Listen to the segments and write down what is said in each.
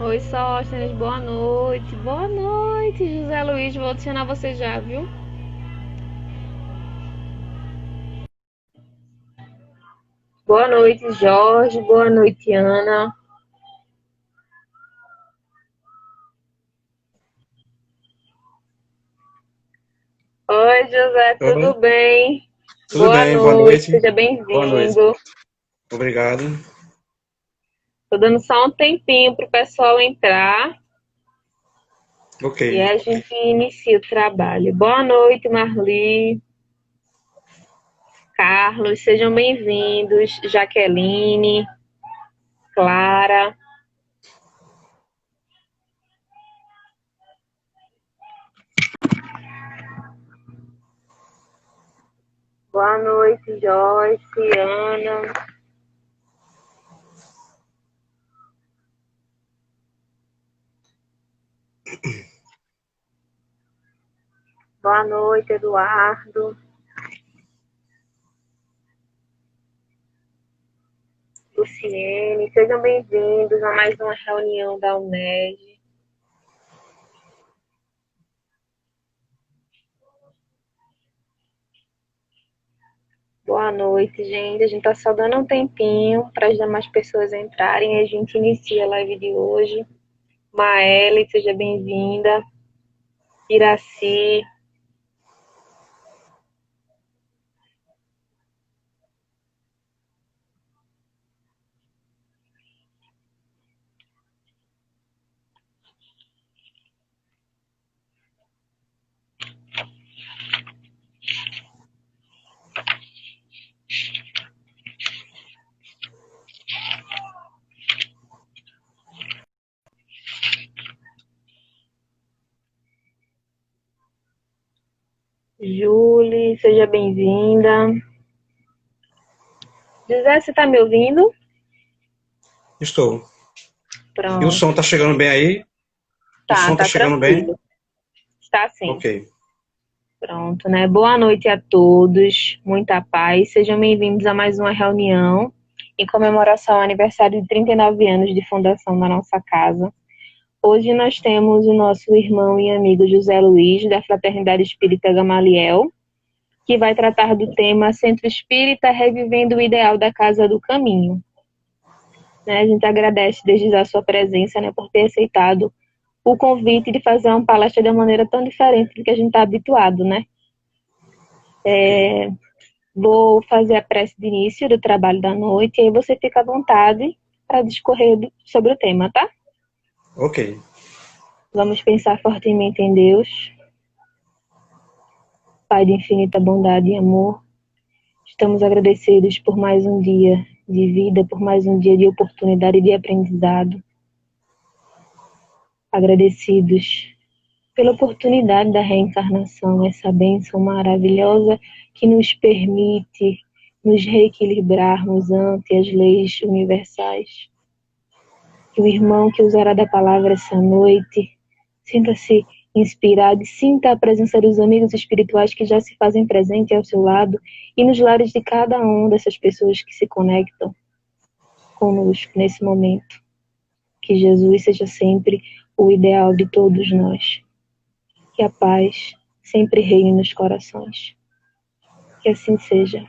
Oi, Sóstenes, boa noite. Boa noite, José Luiz. Vou adicionar você já, viu? Boa noite, Jorge. Boa noite, Ana. Oi, José, Oi, tudo bem? tudo Boa bem? Boa noite, noite. seja Boa noite. bem-vindo. Obrigado. Tô dando só um tempinho pro pessoal entrar Ok. e aí a gente inicia o trabalho. Boa noite, Marli, Carlos, sejam bem-vindos. Jaqueline, Clara. Boa noite, Joyce, Ana. Boa noite, Eduardo. Luciene, sejam bem-vindos a mais uma reunião da UNED. Boa noite, gente. A gente está só dando um tempinho para as demais pessoas entrarem e a gente inicia a live de hoje. Maele, seja bem-vinda. Iraci, Julie, seja bem-vinda. José, você está me ouvindo? Estou. E o som Pronto. tá chegando bem aí? O som tá Tá chegando bem? tranquilo. Está sim. Ok. Pronto, né? Boa noite a todos, muita paz. Sejam bem-vindos a mais uma reunião em comemoração ao aniversário de 39 anos de fundação da nossa casa. Hoje nós temos o nosso irmão e amigo José Luiz, da Fraternidade Espírita Gamaliel, que vai tratar do tema Centro Espírita Revivendo o Ideal da Casa do Caminho. Né? A gente agradece desde já a sua presença, né, por ter aceitado o convite de fazer uma palestra de uma maneira tão diferente do que a gente está habituado, né? Ok. Vou fazer a prece de início do trabalho da noite e aí você fica à vontade para discorrer sobre o tema, tá? Ok. Vamos pensar fortemente em Deus, Pai de infinita bondade e amor. Estamos agradecidos por mais um dia de vida, por mais um dia de oportunidade e de aprendizado. Agradecidos pela oportunidade da reencarnação, essa bênção maravilhosa que nos permite nos reequilibrarmos ante as leis universais. Que o irmão que usará da palavra essa noite sinta-se inspirado e sinta a presença dos amigos espirituais que já se fazem presente ao seu lado e nos lares de cada uma dessas pessoas que se conectam conosco nesse momento. Que Jesus seja sempre o ideal de todos nós. Que a paz sempre reine nos corações. Que assim seja.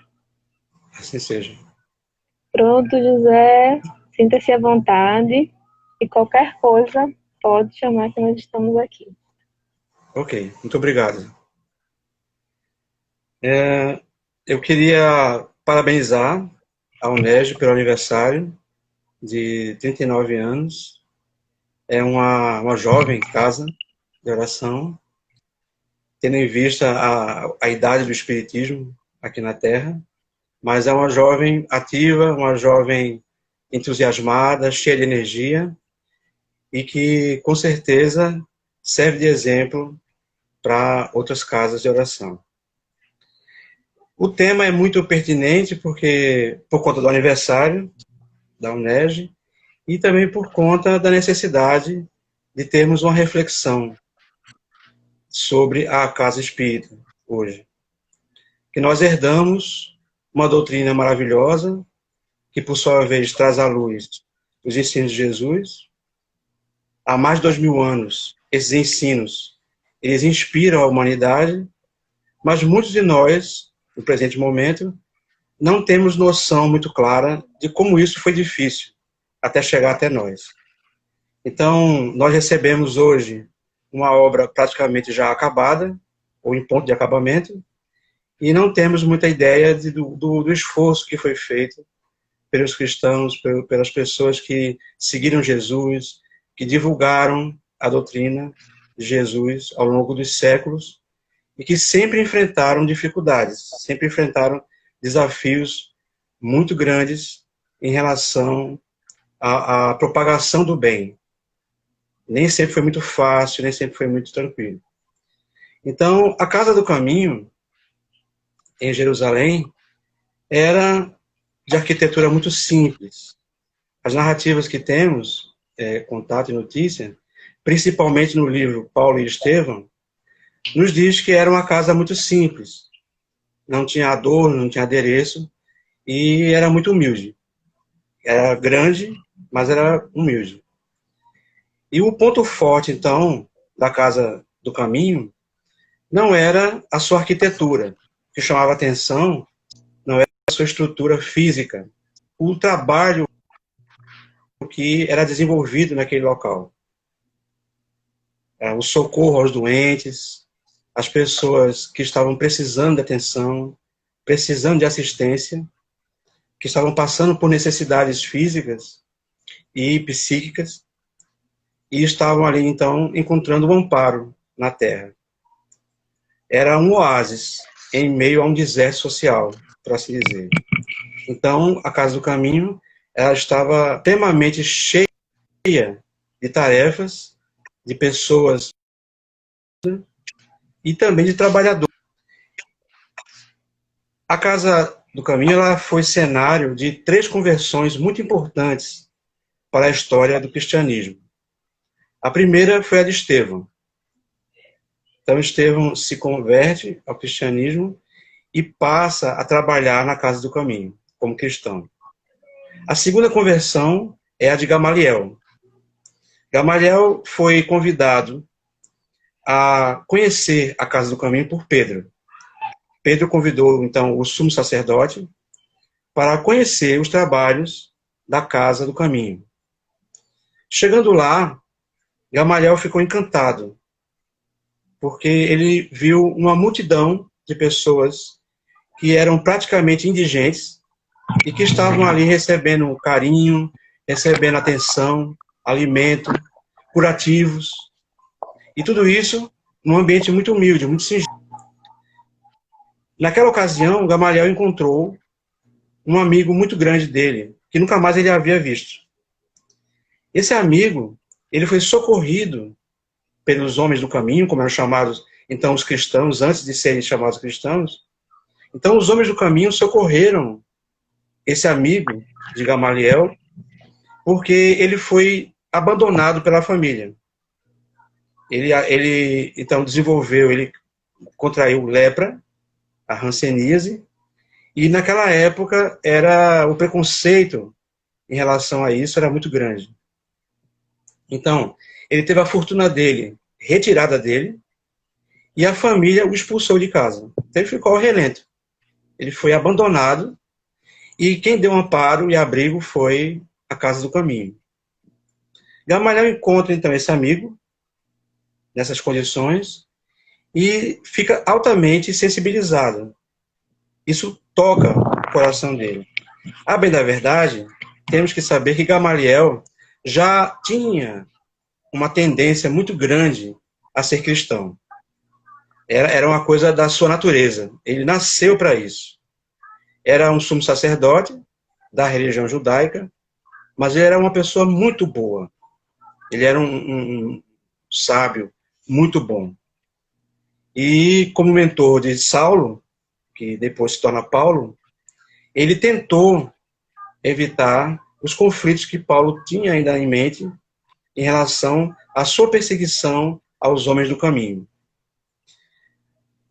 Assim seja. Pronto, José. Sinta-se à vontade e qualquer coisa pode chamar que nós estamos aqui. Ok. Muito obrigado. Eu queria parabenizar a UNED pelo aniversário de 39 anos. É uma jovem casa de oração, tendo em vista a idade do espiritismo aqui na Terra. Mas é uma jovem ativa, uma jovem entusiasmada, cheia de energia e que, com certeza, serve de exemplo para outras casas de oração. O tema é muito pertinente porque por conta do aniversário da UNEG e também por conta da necessidade de termos uma reflexão sobre a casa espírita hoje. Que nós herdamos uma doutrina maravilhosa que, por sua vez, traz à luz os ensinos de Jesus, há mais de 2000 anos, esses ensinos, eles inspiram a humanidade, mas muitos de nós, no presente momento, não temos noção muito clara de como isso foi difícil até chegar até nós. Então, nós recebemos hoje uma obra praticamente já acabada, ou em ponto de acabamento, e não temos muita ideia do esforço que foi feito pelos cristãos, pelas pessoas que seguiram Jesus, que divulgaram a doutrina de Jesus ao longo dos séculos e que sempre enfrentaram dificuldades, sempre enfrentaram desafios muito grandes em relação à propagação do bem. Nem sempre foi muito fácil, nem sempre foi muito tranquilo. Então, a Casa do Caminho, em Jerusalém, era de arquitetura muito simples. As narrativas que temos, Contato e Notícia, principalmente no livro Paulo e Estevão, nos diz que era uma casa muito simples. Não tinha adorno, não tinha adereço, e era muito humilde. Era grande, mas era humilde. E o ponto forte, então, da Casa do Caminho não era a sua arquitetura. O que chamava atenção não era a sua estrutura física, o trabalho que era desenvolvido naquele local. O socorro aos doentes, as pessoas que estavam precisando de atenção, precisando de assistência, que estavam passando por necessidades físicas e psíquicas, e estavam ali, então, encontrando um amparo na Terra. Era um oásis em meio a um deserto social, por assim dizer. Então, a Casa do Caminho, ela estava extremamente cheia de tarefas, de pessoas e também de trabalhadores. A Casa do Caminho ela foi cenário de 3 conversões muito importantes para a história do cristianismo. A primeira foi a de Estevão. Então, Estevão se converte ao cristianismo e passa a trabalhar na Casa do Caminho, como cristão. A segunda conversão é a de Gamaliel. Gamaliel foi convidado a conhecer a Casa do Caminho por Pedro. Pedro convidou, então, o sumo sacerdote para conhecer os trabalhos da Casa do Caminho. Chegando lá, Gamaliel ficou encantado, porque ele viu uma multidão de pessoas que eram praticamente indigentes e que estavam ali recebendo carinho, recebendo atenção, alimento, curativos, e tudo isso num ambiente muito humilde, muito singelo. Naquela ocasião, Gamaliel encontrou um amigo muito grande dele, que nunca mais ele havia visto. Esse amigo, ele foi socorrido pelos homens do caminho, como eram chamados então os cristãos, antes de serem chamados cristãos. Então os homens do caminho socorreram esse amigo de Gamaliel, porque ele foi abandonado pela família. Ele então ele contraiu lepra, a hanseníase, e naquela época o preconceito em relação a isso era muito grande. Então, ele teve a fortuna dele retirada dele, e a família o expulsou de casa. Então ele ficou ao relento. Ele foi abandonado, e quem deu amparo e abrigo foi a Casa do Caminho. Gamaliel encontra, então, esse amigo, nessas condições, e fica altamente sensibilizado. Isso toca o coração dele. A bem da verdade, temos que saber que Gamaliel já tinha uma tendência muito grande a ser cristão. Era uma coisa da sua natureza. Ele nasceu para isso. Era um sumo sacerdote da religião judaica, mas ele era uma pessoa muito boa. Ele era um sábio muito bom. E como mentor de Saulo, que depois se torna Paulo, ele tentou evitar os conflitos que Paulo tinha ainda em mente em relação à sua perseguição aos homens do caminho.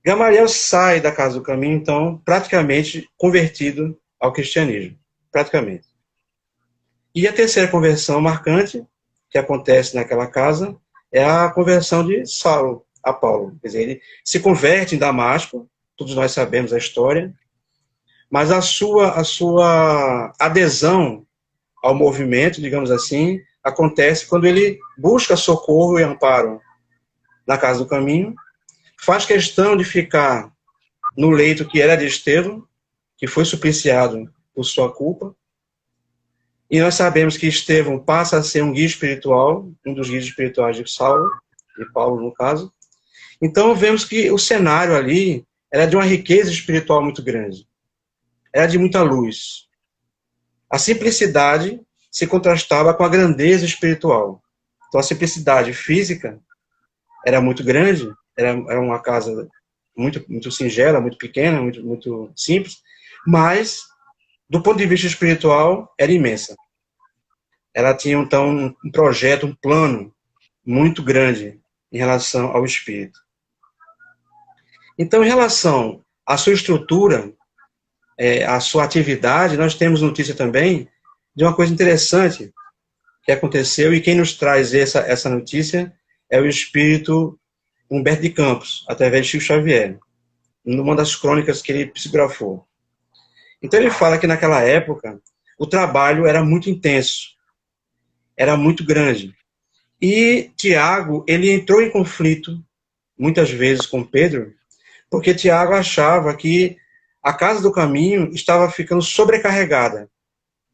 Gamaliel sai da Casa do Caminho, então, praticamente convertido ao cristianismo. Praticamente. E a terceira conversão marcante que acontece naquela casa é a conversão de Saulo a Paulo. Quer dizer, ele se converte em Damasco, todos nós sabemos a história, mas a sua adesão ao movimento, digamos assim, acontece quando ele busca socorro e amparo na casa do caminho, faz questão de ficar no leito que era de Estevão, que foi supliciado por sua culpa, e nós sabemos que Estevão passa a ser um guia espiritual, um dos guias espirituais de Saulo, de Paulo no caso. Então vemos que o cenário ali era de uma riqueza espiritual muito grande, era de muita luz. A simplicidade se contrastava com a grandeza espiritual. Então a simplicidade física era muito grande, era uma casa muito singela, muito pequena, muito simples, mas do ponto de vista espiritual era imensa. Ela tinha então um projeto, um plano muito grande em relação ao espírito. Então, em relação à sua estrutura, à sua atividade, nós temos notícia também de uma coisa interessante que aconteceu, e quem nos traz essa notícia é o espírito Humberto de Campos, através de Chico Xavier, numa das crônicas que ele psicografou. Então ele fala que naquela época o trabalho era muito intenso, era muito grande. E Tiago, ele entrou em conflito muitas vezes com Pedro, porque Tiago achava que a Casa do Caminho estava ficando sobrecarregada,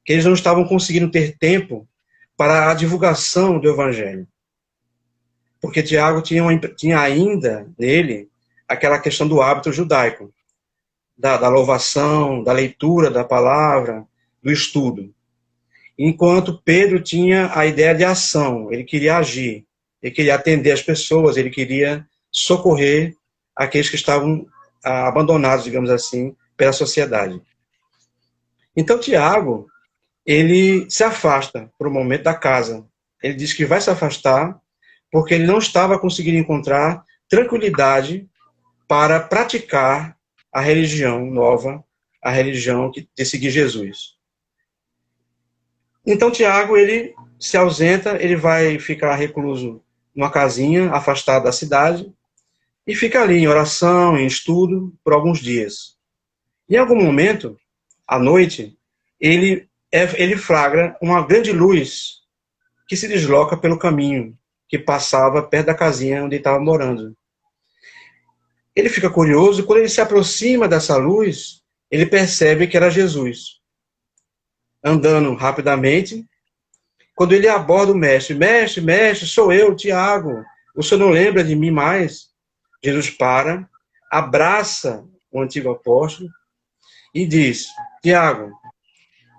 que eles não estavam conseguindo ter tempo para a divulgação do Evangelho. Porque Tiago tinha ainda nele aquela questão do hábito judaico, da louvação, da leitura da palavra, do estudo. Enquanto Pedro tinha a ideia de ação, ele queria agir, ele queria atender as pessoas, ele queria socorrer aqueles que estavam abandonados, digamos assim, pela sociedade. Então Tiago, ele se afasta por um momento da casa. Ele diz que vai se afastar porque ele não estava conseguindo encontrar tranquilidade para praticar a religião nova, a religião de seguir Jesus. Então Tiago, ele se ausenta, ele vai ficar recluso numa casinha, afastado da cidade, e fica ali em oração, em estudo, por alguns dias. Em algum momento, à noite, ele flagra uma grande luz que se desloca pelo caminho que passava perto da casinha onde ele estava morando. Ele fica curioso, e quando ele se aproxima dessa luz, ele percebe que era Jesus. Andando rapidamente, quando ele aborda o mestre, mestre, sou eu, Tiago, o senhor não lembra de mim mais? Jesus para, abraça o antigo apóstolo e diz, Tiago,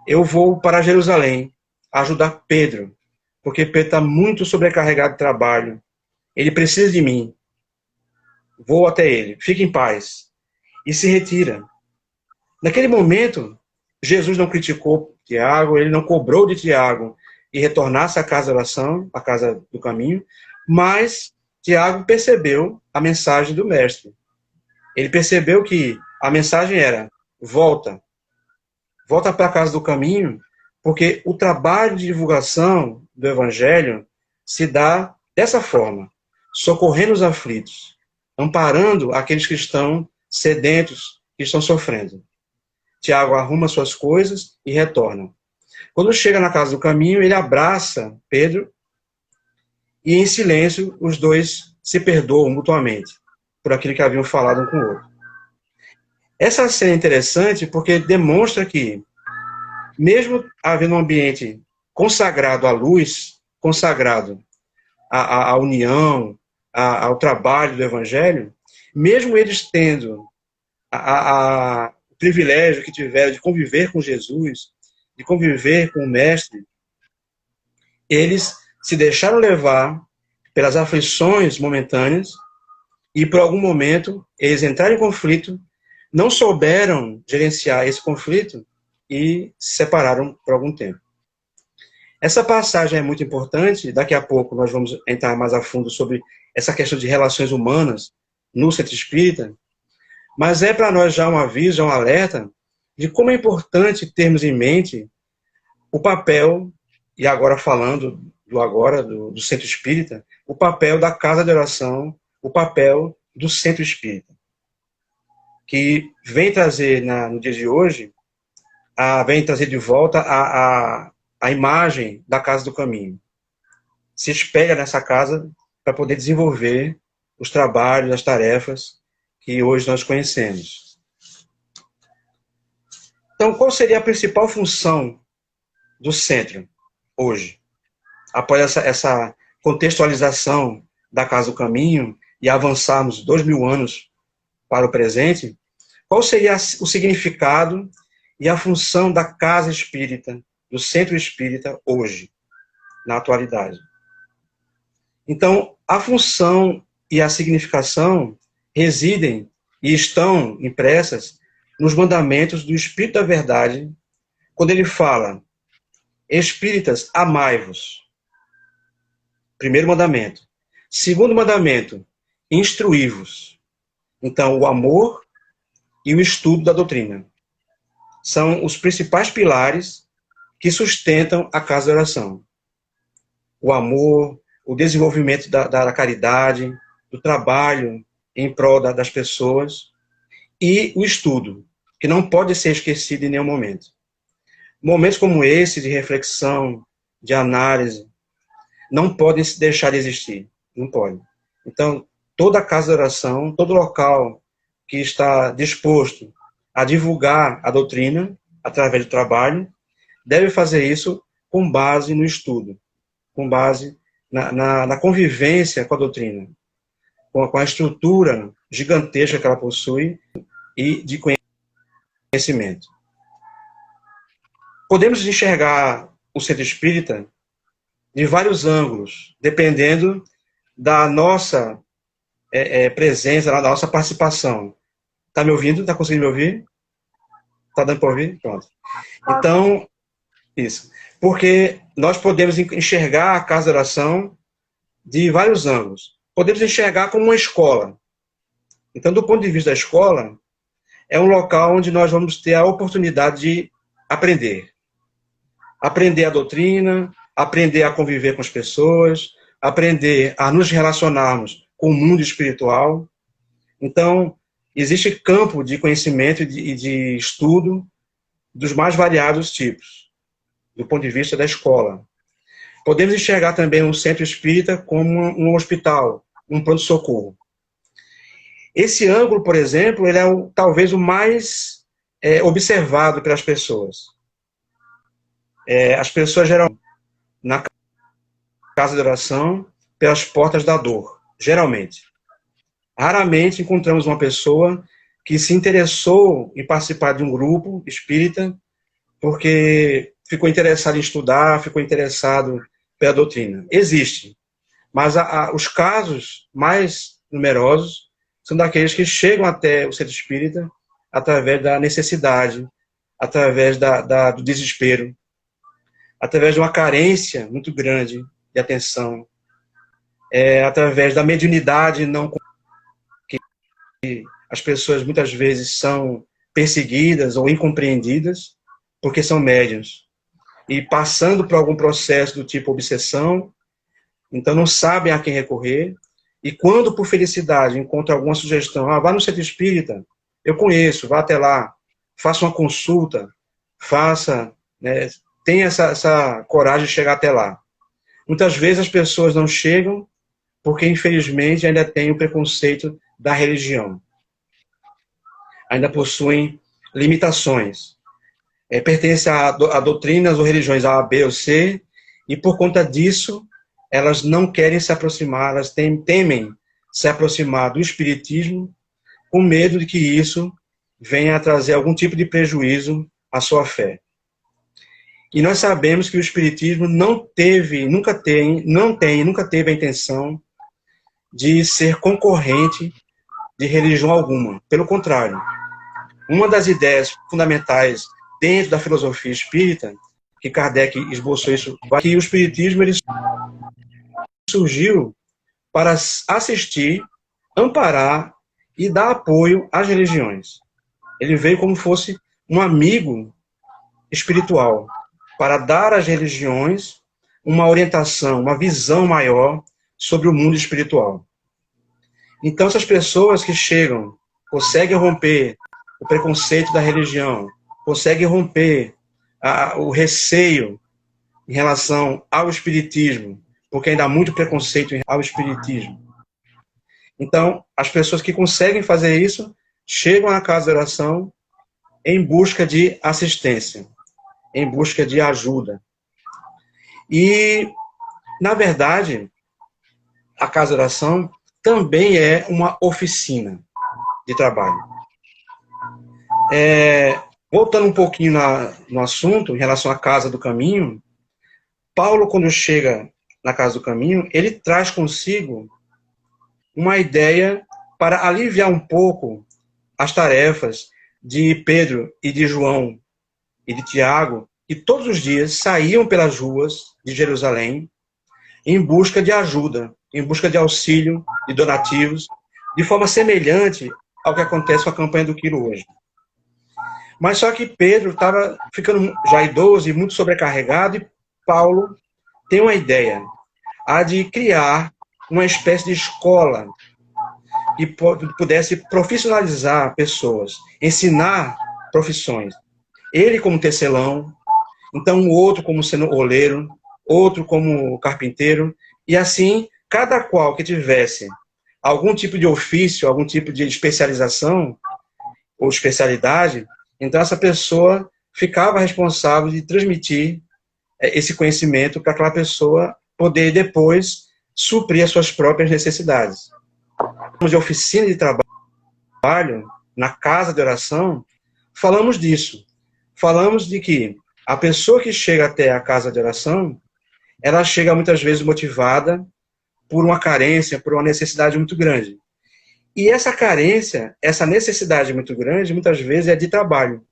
eu vou para Jerusalém ajudar Pedro, porque Pedro está muito sobrecarregado de trabalho, ele precisa de mim. Vou até ele, fique em paz. E se retira. Naquele momento, Jesus não criticou Tiago, ele não cobrou de Tiago e retornasse à casa da oração, à casa do caminho, mas Tiago percebeu a mensagem do mestre. Ele percebeu que a mensagem era, volta para a casa do caminho, porque o trabalho de divulgação do evangelho se dá dessa forma, socorrendo os aflitos, amparando aqueles que estão sedentos, que estão sofrendo. Tiago arruma suas coisas e retorna. Quando chega na casa do caminho, ele abraça Pedro e, em silêncio, os dois se perdoam mutuamente por aquilo que haviam falado um com o outro. Essa cena é interessante porque demonstra que, mesmo havendo um ambiente consagrado à luz, consagrado à união, ao trabalho do Evangelho, mesmo eles tendo o privilégio que tiveram de conviver com Jesus, de conviver com o Mestre, eles se deixaram levar pelas aflições momentâneas e, por algum momento, eles entraram em conflito, não souberam gerenciar esse conflito e se separaram por algum tempo. Essa passagem é muito importante, daqui a pouco nós vamos entrar mais a fundo sobre essa questão de relações humanas no centro espírita, mas é para nós já um aviso, um alerta de como é importante termos em mente o papel, e agora falando do agora, do centro espírita, o papel da casa de oração, o papel do centro espírita, que vem trazer, no dia de hoje, vem trazer de volta a imagem da Casa do Caminho. Se espelha nessa casa para poder desenvolver os trabalhos, as tarefas que hoje nós conhecemos. Então, qual seria a principal função do centro hoje? Após essa contextualização da Casa do Caminho e avançarmos 2000 anos para o presente, qual seria o significado e a função da Casa Espírita, do Centro Espírita hoje, na atualidade? Então, a função e a significação residem e estão impressas nos mandamentos do Espírito da Verdade, quando ele fala: espíritas, amai-vos. Primeiro mandamento. Segundo mandamento, instruí-vos. Então, o amor e o estudo da doutrina são os principais pilares que sustentam a casa de oração. O amor, o desenvolvimento da caridade, do trabalho em prol das pessoas e o estudo, que não pode ser esquecido em nenhum momento. Momentos como esse de reflexão, de análise, não podem deixar de existir. Não pode. Então, toda casa de oração, todo local que está disposto a divulgar a doutrina através do trabalho, deve fazer isso com base no estudo, com base na convivência com a doutrina, com a estrutura gigantesca que ela possui e de conhecimento. Podemos enxergar o centro espírita de vários ângulos, dependendo da nossa presença, da nossa participação. Está me ouvindo? Está conseguindo me ouvir? Está dando para ouvir? Pronto. Então, isso. Porque nós podemos enxergar a casa de oração de vários ângulos. Podemos enxergar como uma escola. Então, do ponto de vista da escola, é um local onde nós vamos ter a oportunidade de aprender. Aprender a doutrina, aprender a conviver com as pessoas, aprender a nos relacionarmos com o mundo espiritual. Então, existe campo de conhecimento e de estudo dos mais variados tipos, do ponto de vista da escola. Podemos enxergar também um centro espírita como um hospital, um pronto-socorro. Esse ângulo, por exemplo, ele é talvez o mais observado pelas pessoas. As pessoas geralmente, na casa de oração, pelas portas da dor, geralmente. Raramente encontramos uma pessoa que se interessou em participar de um grupo espírita porque ficou interessado em estudar, ficou interessado pela doutrina. Existe, mas os casos mais numerosos são daqueles que chegam até o centro espírita através da necessidade, através do desespero, através de uma carência muito grande de atenção, através da mediunidade não que as pessoas muitas vezes são perseguidas ou incompreendidas porque são médiuns e passando por algum processo do tipo obsessão, então não sabem a quem recorrer, e quando por felicidade encontram alguma sugestão, vá no centro espírita, eu conheço, vá até lá, faça uma consulta, tenha essa coragem de chegar até lá. Muitas vezes as pessoas não chegam porque, infelizmente, ainda tem o preconceito da religião. Ainda possuem limitações. Pertencem a doutrinas ou religiões A, B ou C, e por conta disso, elas não querem se aproximar, elas temem se aproximar do espiritismo, com medo de que isso venha a trazer algum tipo de prejuízo à sua fé. E nós sabemos que o espiritismo nunca teve a intenção de ser concorrente de religião alguma. Pelo contrário, uma das ideias fundamentais dentro da filosofia espírita, que Kardec esboçou isso, que o espiritismo ele surgiu para assistir, amparar e dar apoio às religiões. Ele veio como fosse um amigo espiritual, para dar às religiões uma orientação, uma visão maior sobre o mundo espiritual. Então, essas pessoas que chegam, conseguem romper o preconceito da religião, conseguem romper o receio em relação ao espiritismo, porque ainda há muito preconceito ao espiritismo. Então, as pessoas que conseguem fazer isso chegam à casa de oração em busca de assistência, em busca de ajuda. E, na verdade, a casa de oração também é uma oficina de trabalho. Voltando um pouquinho no assunto, em relação à Casa do Caminho, Paulo, quando chega na Casa do Caminho, ele traz consigo uma ideia para aliviar um pouco as tarefas de Pedro e de João e de Tiago, que todos os dias saíam pelas ruas de Jerusalém em busca de ajuda, em busca de auxílio, de donativos, de forma semelhante ao que acontece com a campanha do Quilo hoje. Mas só que Pedro estava ficando já idoso e muito sobrecarregado, e Paulo tem uma ideia, a de criar uma espécie de escola que pudesse profissionalizar pessoas, ensinar profissões. Ele como tecelão, então o outro como sendo oleiro, outro como carpinteiro, e assim, cada qual que tivesse algum tipo de ofício, algum tipo de especialização ou especialidade, então essa pessoa ficava responsável de transmitir esse conhecimento para aquela pessoa poder depois suprir as suas próprias necessidades. De oficina de trabalho, na casa de oração, falamos disso. Falamos de que a pessoa que chega até a casa de oração, ela chega muitas vezes motivada por uma carência, por uma necessidade muito grande. E essa carência, essa necessidade muito grande, muitas vezes é de trabalho.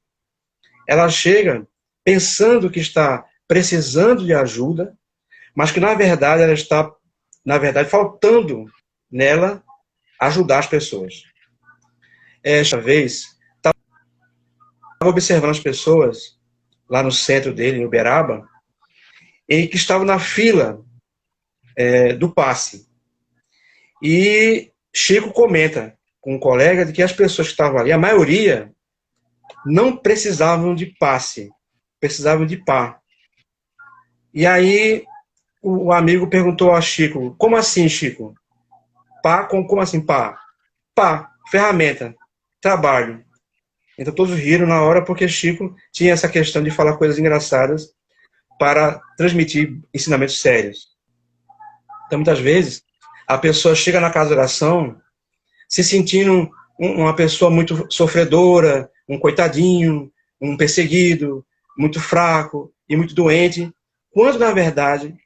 Ela chega pensando que está precisando de ajuda, mas que, na verdade, ela está, faltando nela ajudar as pessoas. Esta vez, estava observando as pessoas lá no centro dele, em Uberaba, e que estavam na fila do passe. E Chico comenta com um colega de que as pessoas que estavam ali, a maioria, não precisavam de passe, precisavam de pá. E aí o amigo perguntou a Chico, como assim, Chico? Pá, como assim pá? Pá, ferramenta, trabalho. Então todos riram na hora porque Chico tinha essa questão de falar coisas engraçadas para transmitir ensinamentos sérios. Então muitas vezes a pessoa chega na casa de oração se sentindo uma pessoa muito sofredora, um coitadinho, um perseguido, muito fraco e muito doente, quando na verdade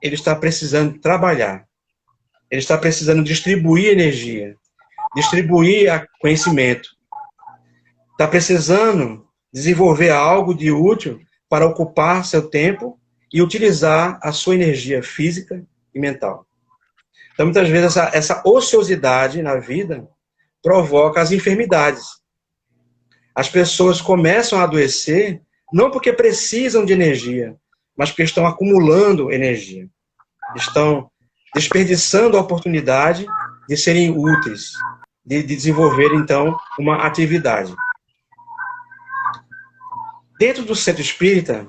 ele está precisando trabalhar. Ele está precisando distribuir energia, distribuir conhecimento. Está precisando desenvolver algo de útil para ocupar seu tempo e utilizar a sua energia física e mental. Então, muitas vezes, essa ociosidade na vida provoca as enfermidades. As pessoas começam a adoecer não porque precisam de energia, mas porque estão acumulando energia. Estão desperdiçando a oportunidade de serem úteis, de desenvolver, então, uma atividade. Dentro do centro espírita,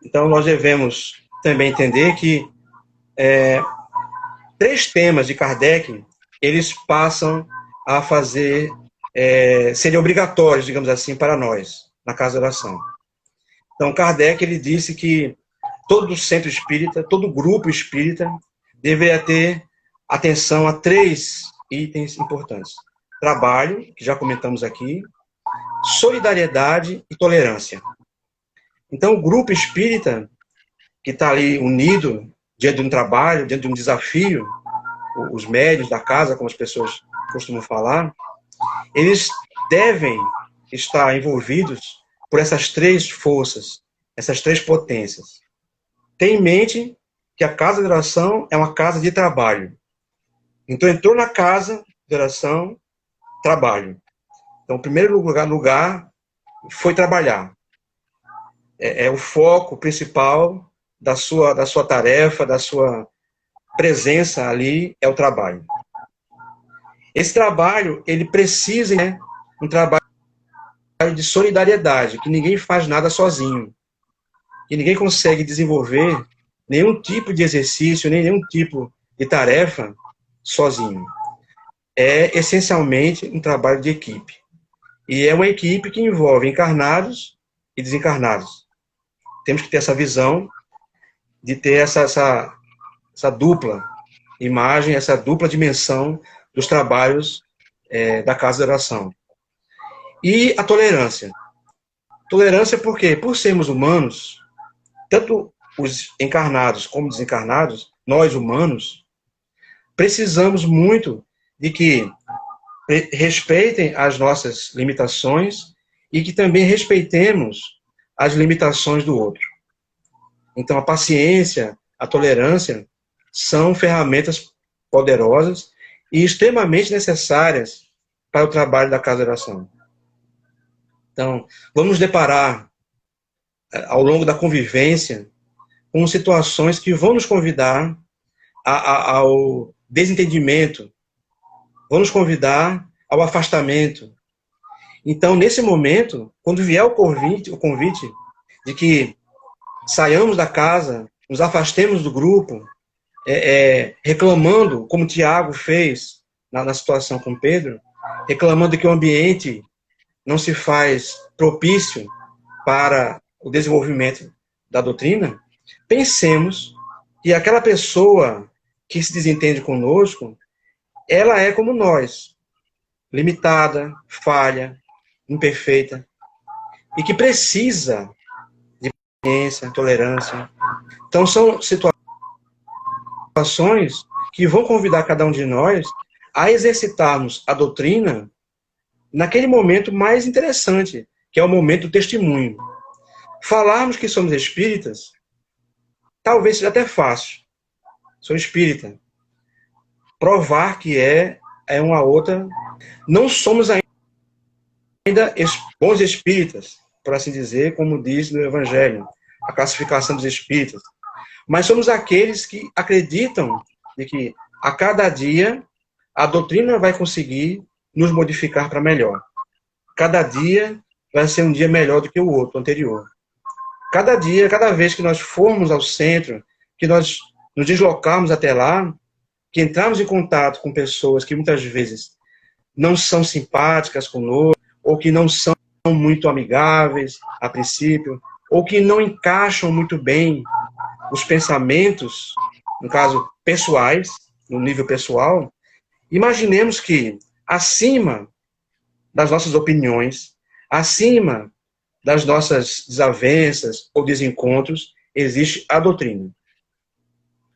então, nós devemos também entender que 3 temas de Kardec, eles passam a serem obrigatórios, digamos assim, para nós, na casa de oração. Então, Kardec, ele disse que todo centro espírita, todo grupo espírita, deveria ter atenção a 3 itens importantes. Trabalho, que já comentamos aqui, solidariedade e tolerância. Então, o grupo espírita, que está ali unido diante de um trabalho, diante de um desafio, os médios da casa, como as pessoas costumam falar, eles devem estar envolvidos por essas 3 forças, essas 3 potências. Tenha em mente que a casa de oração é uma casa de trabalho. Então, entrou na casa de oração, trabalho. Então, o primeiro lugar foi trabalhar. É o foco principal da sua tarefa, da sua presença ali, é o trabalho. Esse trabalho, ele precisa, né, um trabalho de solidariedade, que ninguém faz nada sozinho, que ninguém consegue desenvolver nenhum tipo de exercício, nem nenhum tipo de tarefa sozinho. É essencialmente um trabalho de equipe. E é uma equipe que envolve encarnados e desencarnados. Temos que ter essa visão de ter essa dupla imagem, essa dupla dimensão dos trabalhos da casa de oração. E a tolerância. Tolerância por quê? Por sermos humanos, tanto os encarnados como desencarnados, nós humanos, precisamos muito de que respeitem as nossas limitações e que também respeitemos as limitações do outro. Então, a paciência, a tolerância são ferramentas poderosas e extremamente necessárias para o trabalho da casa de oração. Então, vamos nos deparar ao longo da convivência com situações que vão nos convidar ao desentendimento, vão nos convidar ao afastamento. Então, nesse momento, quando vier o convite de que saiamos da casa, nos afastemos do grupo, reclamando, como Tiago fez na situação com Pedro, reclamando que o ambiente não se faz propício para o desenvolvimento da doutrina, pensemos que aquela pessoa que se desentende conosco, ela é como nós, limitada, falha, imperfeita, e que precisa de paciência, tolerância. Então, são situações que vão convidar cada um de nós a exercitarmos a doutrina naquele momento mais interessante, que é o momento do testemunho. Falarmos que somos espíritas, talvez seja até fácil. Sou espírita. Provar que é uma outra. Não somos ainda bons espíritas, por assim dizer, como diz no Evangelho, a classificação dos espíritas. Mas somos aqueles que acreditam de que a cada dia a doutrina vai conseguir nos modificar para melhor. Cada dia vai ser um dia melhor do que o outro, o anterior. Cada dia, cada vez que nós formos ao centro, que nós nos deslocarmos até lá, que entrarmos em contato com pessoas que muitas vezes não são simpáticas conosco, ou que não são muito amigáveis a princípio, ou que não encaixam muito bem os pensamentos, no caso, pessoais, no nível pessoal, imaginemos que acima das nossas opiniões, acima das nossas desavenças ou desencontros, existe a doutrina.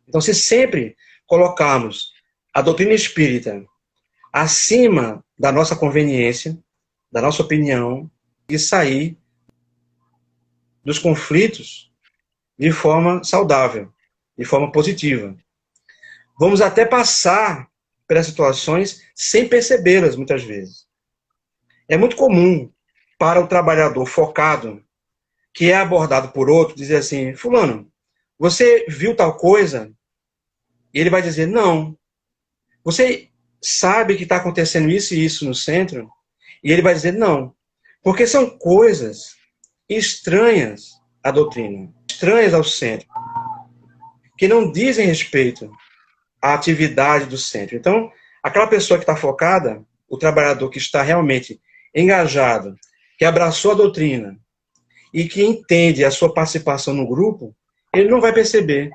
Então, se sempre colocarmos a doutrina espírita acima da nossa conveniência, da nossa opinião, e sair dos conflitos de forma saudável, de forma positiva. Vamos até passar pelas situações sem percebê-las, muitas vezes. É muito comum para o trabalhador focado, que é abordado por outro, dizer assim, fulano, você viu tal coisa? E ele vai dizer, não. Você sabe que está acontecendo isso e isso no centro? E ele vai dizer, não. Porque são coisas estranhas à doutrina, estranhas ao centro, que não dizem respeito à atividade do centro. Então, aquela pessoa que está focada, o trabalhador que está realmente engajado, que abraçou a doutrina e que entende a sua participação no grupo, ele não vai perceber,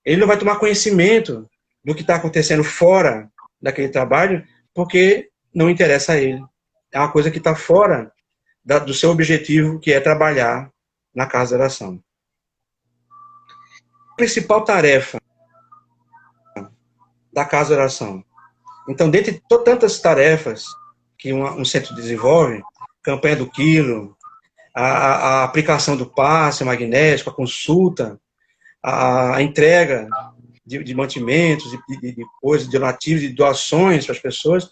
ele não vai tomar conhecimento do que está acontecendo fora daquele trabalho, porque não interessa a ele. É uma coisa que está fora do seu objetivo, que é trabalhar na casa de oração. A principal tarefa da casa de oração. Então, dentre tantas tarefas que um centro desenvolve, campanha do quilo, a aplicação do passe magnético, a consulta, a entrega de mantimentos, de coisas, de donativos, de doações para as pessoas,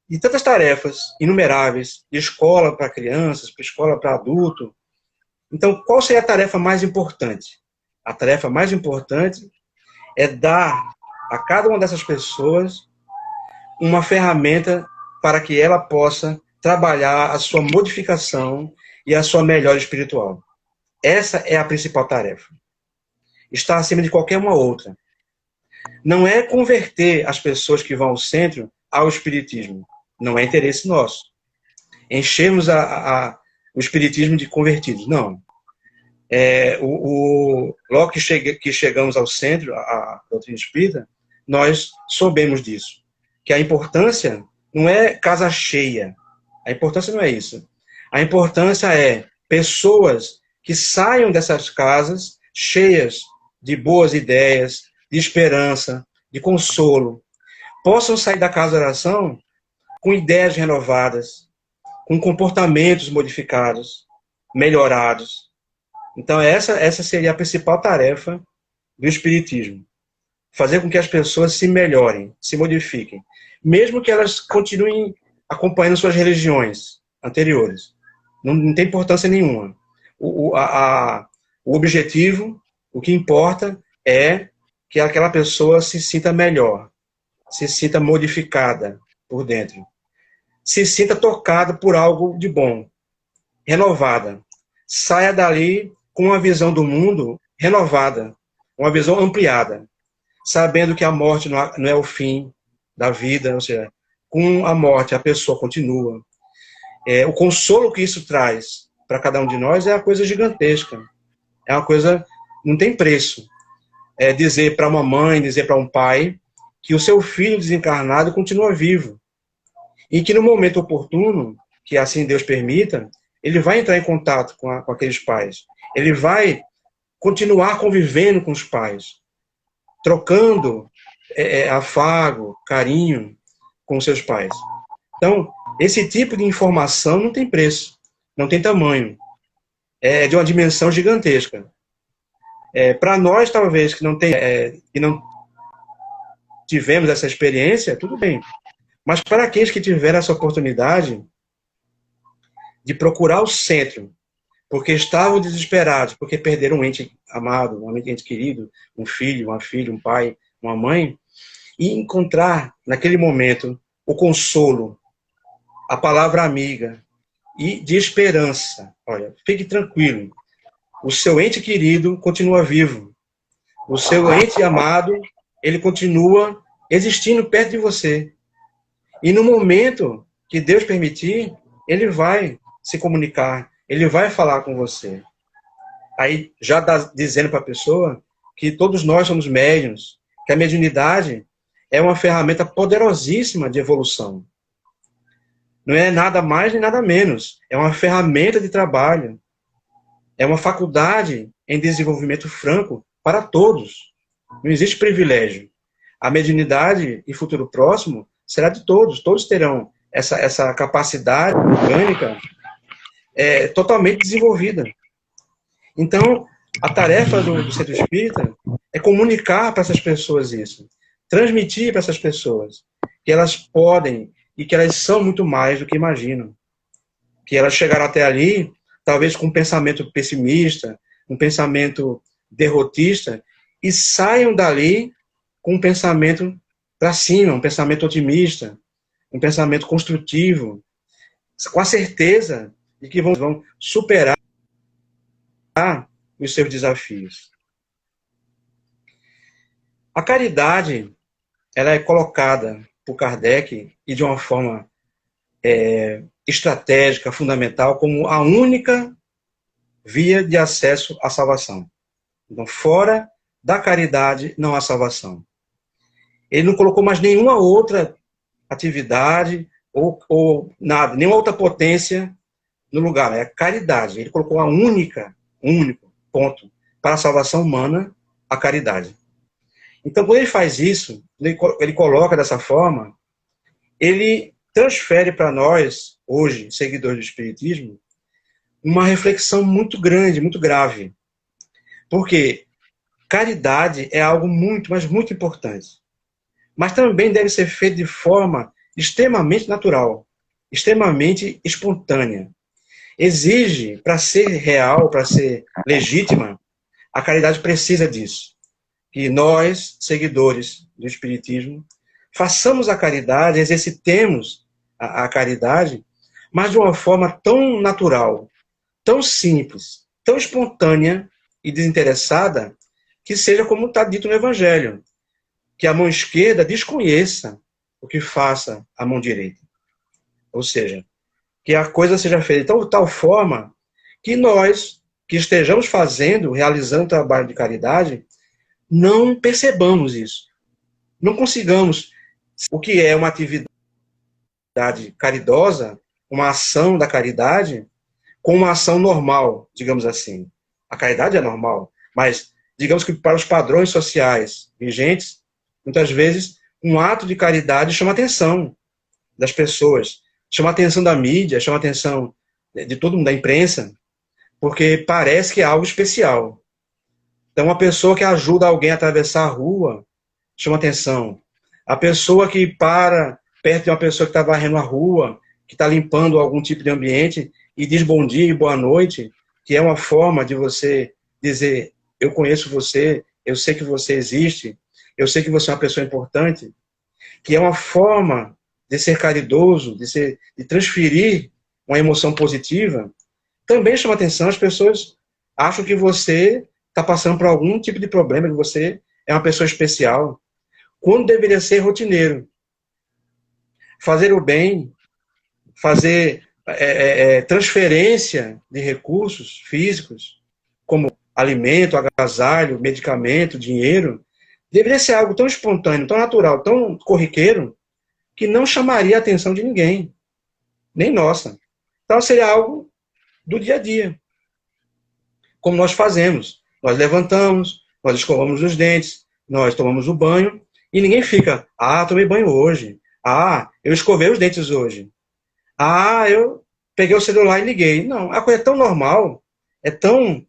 e tantas tarefas inumeráveis, de escola para crianças, para escola para adulto. Então, qual seria a tarefa mais importante? a tarefa mais importante é dar a cada uma dessas pessoas uma ferramenta para que ela possa trabalhar a sua modificação e a sua melhora espiritual. Essa é a principal tarefa. Está acima de qualquer uma outra. Não é converter as pessoas que vão ao centro ao espiritismo. Não é interesse nosso. Enchermos o espiritismo de convertidos. Não. Logo que chegamos ao centro, a doutrina espírita, nós soubemos disso. Que a importância não é casa cheia. A importância não é isso. A importância é pessoas que saiam dessas casas cheias de boas ideias, de esperança, de consolo, possam sair da casa de oração com ideias renovadas, com comportamentos modificados, melhorados. Então, essa seria a principal tarefa do Espiritismo. Fazer com que as pessoas se melhorem, se modifiquem, mesmo que elas continuem acompanhando suas religiões anteriores. Não tem importância nenhuma. O objetivo, o que importa é que aquela pessoa se sinta melhor, se sinta modificada por dentro, se sinta tocada por algo de bom, renovada. Saia dali com uma visão do mundo renovada, uma visão ampliada, sabendo que a morte não é o fim da vida, ou seja, com a morte a pessoa continua. O consolo que isso traz para cada um de nós é uma coisa gigantesca. É uma coisa, não tem preço. Dizer para uma mãe, dizer para um pai, que o seu filho desencarnado continua vivo. E que no momento oportuno, que assim Deus permita, ele vai entrar em contato com aqueles pais. Ele vai continuar convivendo com os pais, trocando afago, carinho com seus pais. Então, esse tipo de informação não tem preço, não tem tamanho. É de uma dimensão gigantesca. Para nós, talvez, que não tivemos essa experiência, tudo bem. Mas para aqueles que tiveram essa oportunidade de procurar o centro, porque estavam desesperados, porque perderam um ente amado, um ente querido, um filho, uma filha, um pai, uma mãe, e encontrar, naquele momento, o consolo, a palavra amiga e de esperança. Olha, fique tranquilo. O seu ente querido continua vivo. O seu ente amado, ele continua existindo perto de você. E no momento que Deus permitir, ele vai se comunicar, ele vai falar com você. Aí, já dizendo para a pessoa que todos nós somos médiuns, que a mediunidade é uma ferramenta poderosíssima de evolução. Não é nada mais nem nada menos. É uma ferramenta de trabalho. É uma faculdade em desenvolvimento franco para todos. Não existe privilégio. A mediunidade e futuro próximo será de todos. Todos terão essa capacidade orgânica totalmente desenvolvida. Então, a tarefa do Centro Espírita é comunicar para essas pessoas isso. Transmitir para essas pessoas que elas podem e que elas são muito mais do que imaginam. Que elas chegaram até ali, talvez com um pensamento pessimista, um pensamento derrotista, e saiam dali com um pensamento para cima, um pensamento otimista, um pensamento construtivo, com a certeza de que vão superar os seus desafios. A caridade, ela é colocada por Kardec, e de uma forma estratégica, fundamental, como a única via de acesso à salvação. Então, fora da caridade, não há salvação. Ele não colocou mais nenhuma outra atividade ou nada, nenhuma outra potência no lugar. É a caridade. Ele colocou um único ponto para a salvação humana, a caridade. Então, quando ele faz isso, ele coloca dessa forma, ele transfere para nós, hoje, seguidores do Espiritismo, uma reflexão muito grande, muito grave. Porque caridade é algo muito, mas muito importante. Mas também deve ser feito de forma extremamente natural, extremamente espontânea. Exige, para ser real, para ser legítima, A caridade precisa disso. Que nós, seguidores do Espiritismo, façamos a caridade, exercitemos a caridade, mas de uma forma tão natural, tão simples, tão espontânea e desinteressada, que seja como está dito no Evangelho, que a mão esquerda desconheça o que faça a mão direita. Ou seja, que a coisa seja feita de tal forma que nós, que estejamos fazendo, realizando trabalho de caridade, não percebamos isso. Não consigamos o que é uma atividade caridosa, uma ação da caridade, com uma ação normal, digamos assim. A caridade é normal, mas digamos que para os padrões sociais vigentes, muitas vezes um ato de caridade chama a atenção das pessoas, chama a atenção da mídia, chama a atenção de todo mundo, da imprensa, porque parece que é algo especial. Então, uma pessoa que ajuda alguém a atravessar a rua chama atenção. A pessoa que para perto de uma pessoa que está varrendo a rua, que está limpando algum tipo de ambiente e diz bom dia e boa noite, que é uma forma de você dizer, eu conheço você, eu sei que você existe, eu sei que você é uma pessoa importante, que é uma forma de ser caridoso, de transferir uma emoção positiva, também chama atenção. As pessoas acham que você está passando por algum tipo de problema, que você é uma pessoa especial, quando deveria ser rotineiro. Fazer o bem, fazer transferência de recursos físicos, como alimento, agasalho, medicamento, dinheiro, deveria ser algo tão espontâneo, tão natural, tão corriqueiro, que não chamaria a atenção de ninguém, nem nossa. Então seria algo do dia a dia, como nós fazemos. Nós levantamos, nós escovamos os dentes, nós tomamos o banho, e ninguém fica, tomei banho hoje, eu escovei os dentes hoje, eu peguei o celular e liguei. Não, a coisa é tão normal, é tão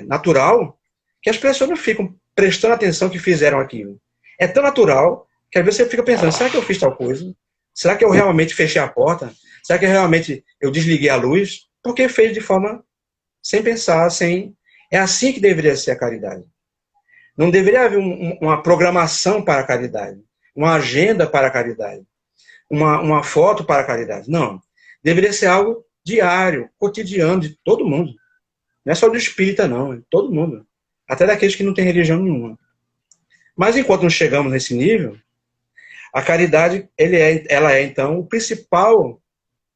natural, que as pessoas não ficam prestando atenção que fizeram aquilo. É tão natural que às vezes você fica pensando, será que eu fiz tal coisa? Será que eu realmente fechei a porta? Será que realmente eu desliguei a luz? Porque fez de forma sem pensar, sem... É assim que deveria ser a caridade. Não deveria haver uma programação para a caridade, uma agenda para a caridade, uma foto para a caridade. Não. Deveria ser algo diário, cotidiano, de todo mundo. Não é só do espírita, não. É de todo mundo. Até daqueles que não têm religião nenhuma. Mas enquanto não chegamos nesse nível, a caridade ela é, então, o principal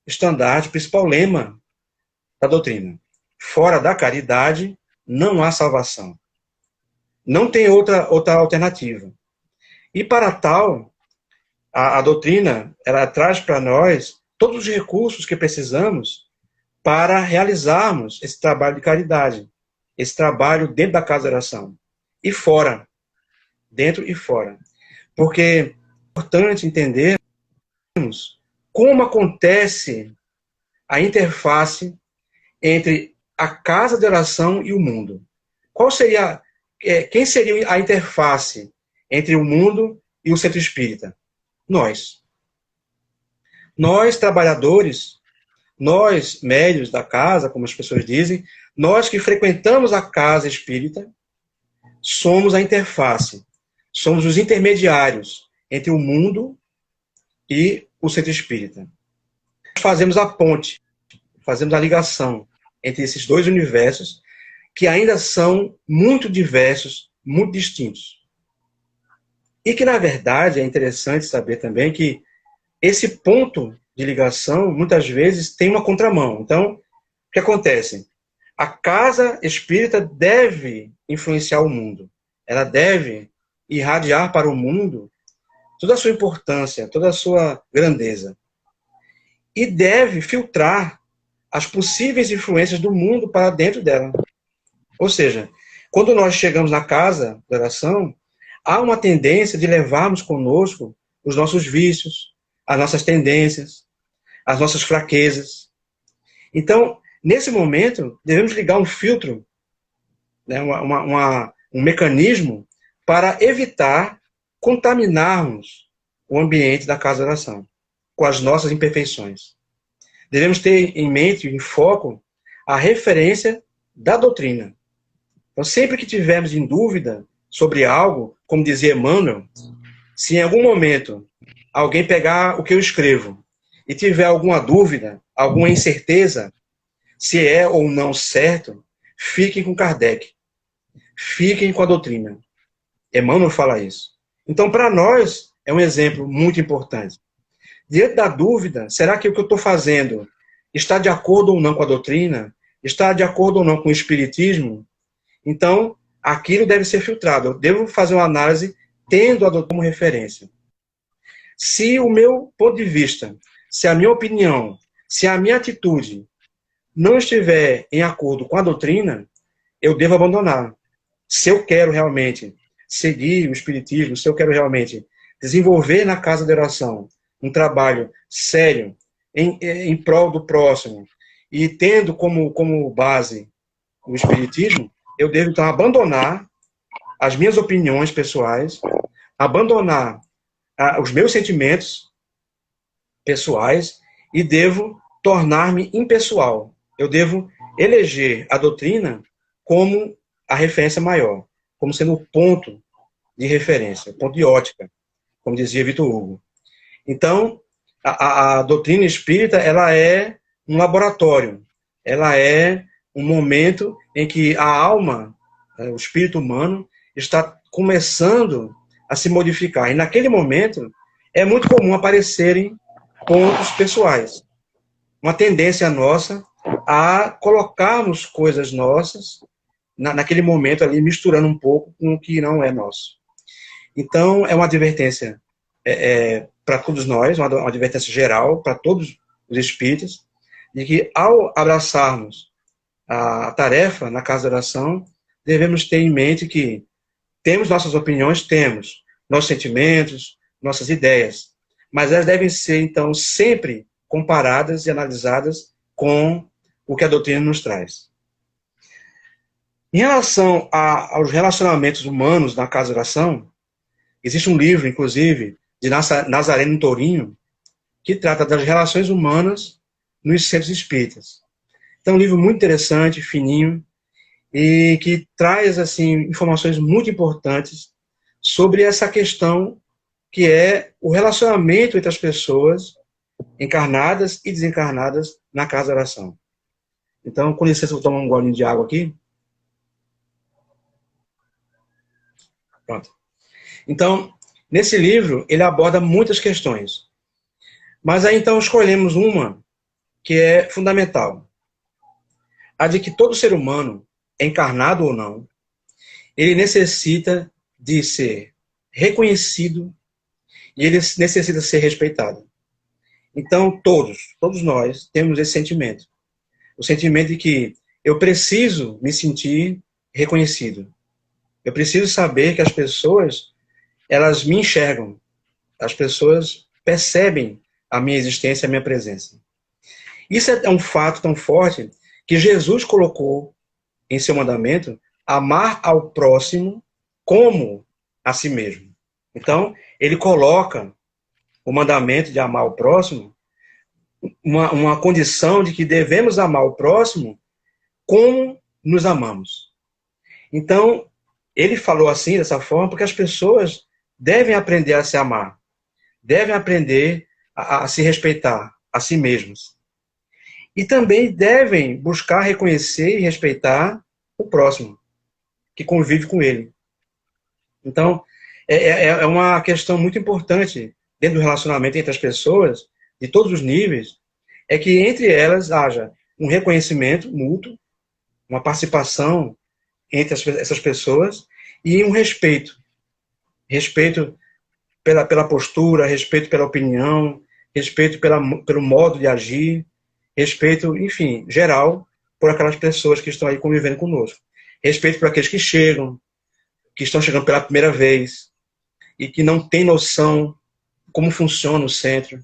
estandarte, o principal lema da doutrina. Fora da caridade, não há salvação. Não tem outra alternativa. E para tal, a doutrina ela traz para nós todos os recursos que precisamos para realizarmos esse trabalho de caridade, esse trabalho dentro da casa de oração e fora, dentro e fora. Porque é importante entendermos como acontece a interface entre a casa de oração e o mundo. Quem seria a interface entre o mundo e o centro espírita? Nós. Nós, trabalhadores, nós, médios da casa, como as pessoas dizem, nós que frequentamos a casa espírita, somos a interface, somos os intermediários entre o mundo e o centro espírita. Nós fazemos a ponte, fazemos a ligação entre esses dois universos, que ainda são muito diversos, muito distintos. E que, na verdade, é interessante saber também que esse ponto de ligação, muitas vezes, tem uma contramão. Então, o que acontece? A casa espírita deve influenciar o mundo. Ela deve irradiar para o mundo toda a sua importância, toda a sua grandeza. E deve filtrar as possíveis influências do mundo para dentro dela. Ou seja, quando nós chegamos na casa de oração, há uma tendência de levarmos conosco os nossos vícios, as nossas tendências, as nossas fraquezas. Então, nesse momento, devemos ligar um filtro, né, um mecanismo para evitar contaminarmos o ambiente da casa de oração com as nossas imperfeições. Devemos ter em mente, em foco, a referência da doutrina. Então, sempre que tivermos em dúvida sobre algo, como dizia Emmanuel, se em algum momento alguém pegar o que eu escrevo e tiver alguma dúvida, alguma incerteza, se é ou não certo, fiquem com Kardec. Fiquem com a doutrina. Emmanuel fala isso. Então, para nós, é um exemplo muito importante. Diante da dúvida, será que o que eu estou fazendo está de acordo ou não com a doutrina? Está de acordo ou não com o espiritismo? Então, aquilo deve ser filtrado. Eu devo fazer uma análise tendo a doutrina como referência. Se o meu ponto de vista, se a minha opinião, se a minha atitude não estiver em acordo com a doutrina, eu devo abandonar. Se eu quero realmente seguir o espiritismo, se eu quero realmente desenvolver na casa de oração um trabalho sério em prol do próximo e tendo como base o espiritismo, eu devo então abandonar as minhas opiniões pessoais, abandonar os meus sentimentos pessoais e devo tornar-me impessoal. Eu devo eleger a doutrina como a referência maior, como sendo o ponto de referência, o ponto de ótica, como dizia Vitor Hugo. Então, a doutrina espírita, ela é um laboratório, ela é um momento em que a alma, o espírito humano, está começando a se modificar. E naquele momento, é muito comum aparecerem pontos pessoais. Uma tendência nossa a colocarmos coisas nossas naquele momento ali, misturando um pouco com o que não é nosso. Então, é uma advertência para todos nós, uma advertência geral para todos os espíritas, de que ao abraçarmos a tarefa na casa de oração, devemos ter em mente que temos nossas opiniões, temos nossos sentimentos, nossas ideias, mas elas devem ser, então, sempre comparadas e analisadas com o que a doutrina nos traz. Em relação aos relacionamentos humanos na casa de oração, existe um livro, inclusive, de Nazareno Tourinho, que trata das relações humanas nos centros espíritas. Então, é um livro muito interessante, fininho, e que traz assim informações muito importantes sobre essa questão que é o relacionamento entre as pessoas encarnadas e desencarnadas na casa de oração. Então, com licença, vou tomar um golinho de água aqui. Pronto. Então, nesse livro, ele aborda muitas questões. Mas aí, então, escolhemos uma que é fundamental. A de que todo ser humano, encarnado ou não, ele necessita de ser reconhecido e ele necessita ser respeitado. Então, todos nós temos esse sentimento. O sentimento de que eu preciso me sentir reconhecido. Eu preciso saber que as pessoas, elas me enxergam. As pessoas percebem a minha existência, a minha presença. Isso é um fato tão forte que Jesus colocou em seu mandamento amar ao próximo como a si mesmo. Então, ele coloca o mandamento de amar o próximo uma condição de que devemos amar o próximo como nos amamos. Então, ele falou assim, dessa forma, porque as pessoas devem aprender a se amar, devem aprender a se respeitar a si mesmas. E também devem buscar reconhecer e respeitar o próximo, que convive com ele. Então, é uma questão muito importante dentro do relacionamento entre as pessoas, de todos os níveis, é que entre elas haja um reconhecimento mútuo, uma participação entre essas pessoas e um respeito. Respeito pela postura, respeito pela opinião, respeito pelo modo de agir, respeito, enfim, geral, por aquelas pessoas que estão aí convivendo conosco. Respeito por aqueles que chegam, que estão chegando pela primeira vez e que não têm noção como funciona o centro.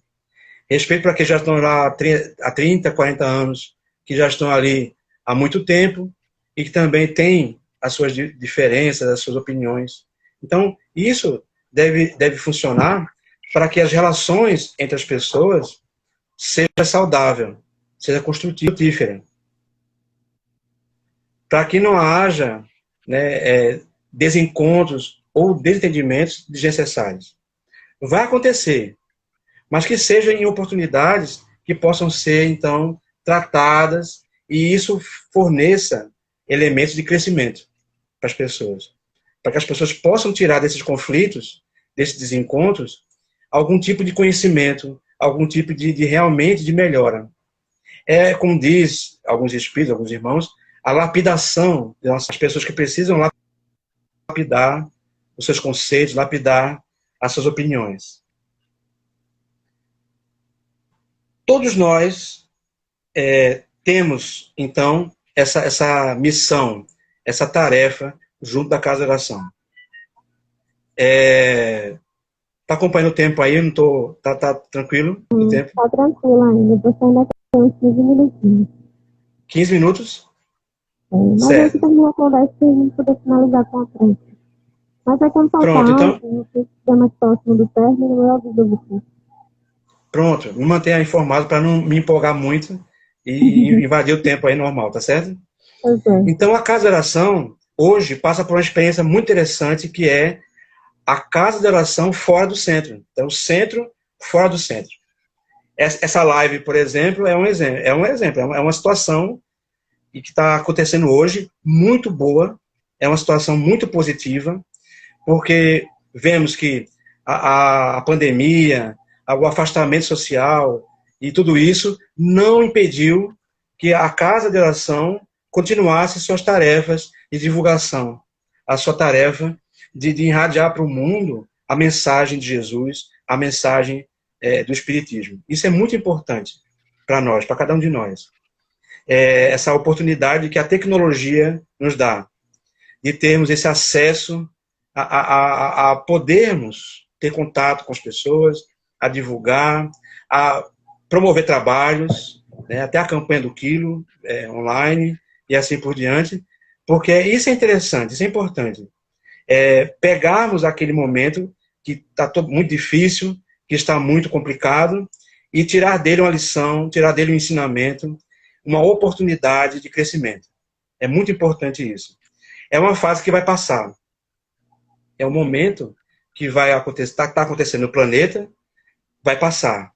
Respeito para aqueles que já estão lá há 30, 40 anos, que já estão ali há muito tempo e que também têm as suas diferenças, as suas opiniões. Então, isso deve funcionar para que as relações entre as pessoas seja saudável, seja construtífera. Para que não haja né, desencontros ou desentendimentos desnecessários. Vai acontecer, mas que sejam em oportunidades que possam ser, então, tratadas e isso forneça elementos de crescimento para as pessoas. Para que as pessoas possam tirar desses conflitos, desses desencontros, algum tipo de conhecimento, algum tipo de realmente de melhora. É, como diz alguns espíritos, alguns irmãos, a lapidação das pessoas que precisam lapidar os seus conceitos, lapidar as suas opiniões. Todos nós temos, então, essa missão, essa tarefa junto da Casa de Oração. Tá acompanhando o tempo aí? Não tô, tá tranquilo o tempo? Tá tranquilo ainda, você ainda tem uns 15 minutinhos. 15 minutos? Mas certo. a gente termina a conversa e a gente poder finalizar com a frente. Mas é quando faltar, Pronto, então, não sei se estiver mais próximo do término, eu aviso você. Pronto, me mantenha informado para não me empolgar muito e invadir o tempo aí normal, tá certo? Então, a Casa de Oração, hoje, passa por uma experiência muito interessante, que é a Casa de Oração fora do centro. Então, o centro fora do centro. Essa live, por exemplo, é um exemplo, é uma situação que está acontecendo hoje, muito boa, é uma situação muito positiva, porque vemos que a pandemia, o afastamento social e tudo isso não impediu que a Casa de Oração continuasse suas tarefas de divulgação, a sua tarefa de irradiar para o mundo a mensagem de Jesus, a mensagem do Espiritismo. Isso é muito importante para nós, para cada um de nós. Essa oportunidade que a tecnologia nos dá, de termos esse acesso a podermos ter contato com as pessoas, a divulgar, a promover trabalhos, né, até a campanha do quilo online e assim por diante, porque isso é interessante, isso é importante. Pegarmos aquele momento que está muito difícil, que está muito complicado, e tirar dele uma lição, tirar dele um ensinamento, uma oportunidade de crescimento. É muito importante isso. É uma fase que vai passar. É um momento que vai acontecer, está acontecendo no planeta, vai passar.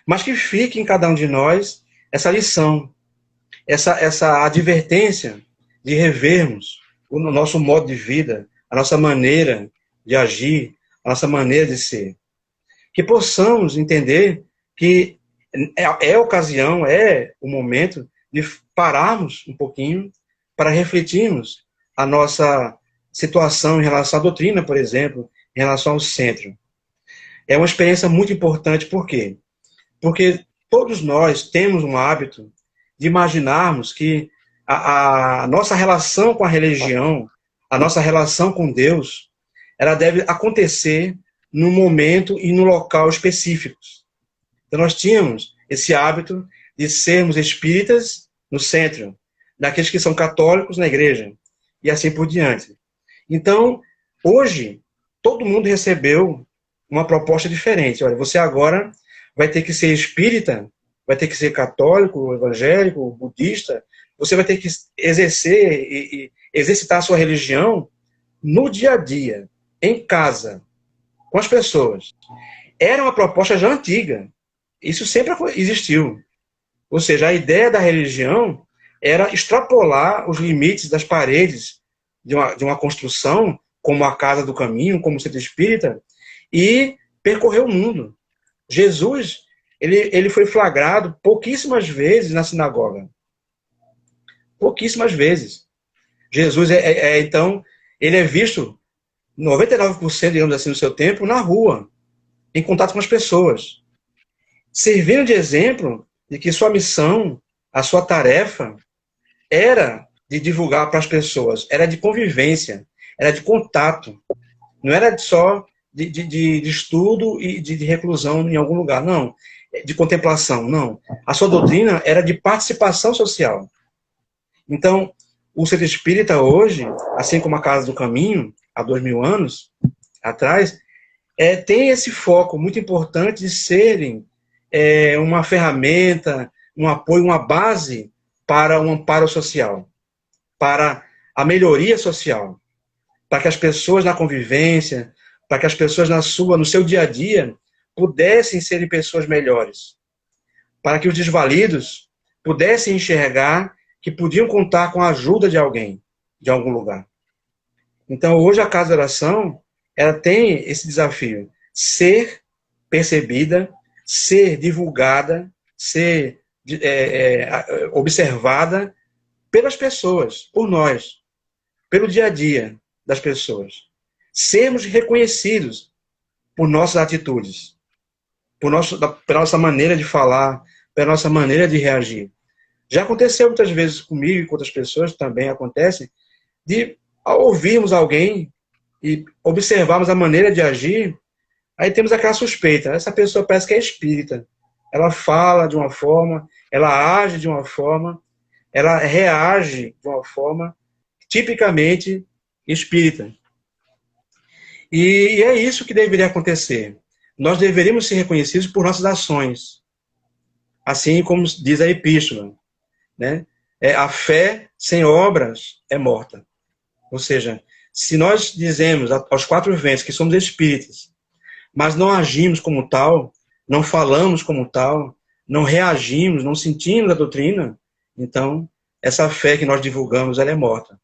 Mas que fique em cada um de nós essa lição, essa advertência de revermos o nosso modo de vida, a nossa maneira de agir, a nossa maneira de ser. Que possamos entender que é a ocasião, é o momento de pararmos um pouquinho para refletirmos a nossa situação em relação à doutrina, por exemplo, em relação ao centro. É uma experiência muito importante, por quê? Porque todos nós temos um hábito de imaginarmos que a nossa relação com a religião, a nossa relação com Deus, ela deve acontecer no momento e no local específicos. Então nós tínhamos esse hábito de sermos espíritas no centro, daqueles que são católicos na igreja, e assim por diante. Então, hoje, todo mundo recebeu uma proposta diferente. Olha, você agora vai ter que ser espírita, vai ter que ser católico, evangélico, budista, você vai ter que exercer e exercitar a sua religião no dia a dia, em casa, com as pessoas. Era uma proposta já antiga. Isso sempre existiu. Ou seja, a ideia da religião era extrapolar os limites das paredes de uma construção, como a Casa do Caminho, como o Centro Espírita, e percorrer o mundo. Jesus, ele foi flagrado pouquíssimas vezes na sinagoga. Pouquíssimas vezes. Jesus, então, ele é visto 99%, digamos assim, do seu tempo na rua, em contato com as pessoas, servindo de exemplo de que sua missão, a sua tarefa, era de divulgar para as pessoas, era de convivência, era de contato, não era só de estudo e de reclusão em algum lugar, não, de contemplação, não. A sua doutrina era de participação social. Então, o Centro Espírita hoje, assim como a Casa do Caminho, há 2000 anos atrás, tem esse foco muito importante de serem uma ferramenta, um apoio, uma base para um amparo social, para a melhoria social, para que as pessoas na convivência, para que as pessoas no seu dia a dia, pudessem ser pessoas melhores, para que os desvalidos pudessem enxergar que podiam contar com a ajuda de alguém, de algum lugar. Então, hoje a Casa de Oração, ela tem esse desafio, ser percebida, ser divulgada, ser observada pelas pessoas, por nós, pelo dia a dia das pessoas. Sermos reconhecidos por nossas atitudes, pela nossa maneira de falar, pela nossa maneira de reagir. Já aconteceu muitas vezes comigo e com outras pessoas, também acontece, de ao ouvirmos alguém e observarmos a maneira de agir, aí temos aquela suspeita, essa pessoa parece que é espírita. Ela fala de uma forma, ela age de uma forma, ela reage de uma forma tipicamente espírita. E é isso que deveria acontecer. Nós deveríamos ser reconhecidos por nossas ações. Assim como diz a epístola, né? A fé sem obras é morta. Ou seja, se nós dizemos aos quatro ventos que somos espíritas, mas não agimos como tal, não falamos como tal, não reagimos, não sentimos a doutrina, então essa fé que nós divulgamos, ela é morta.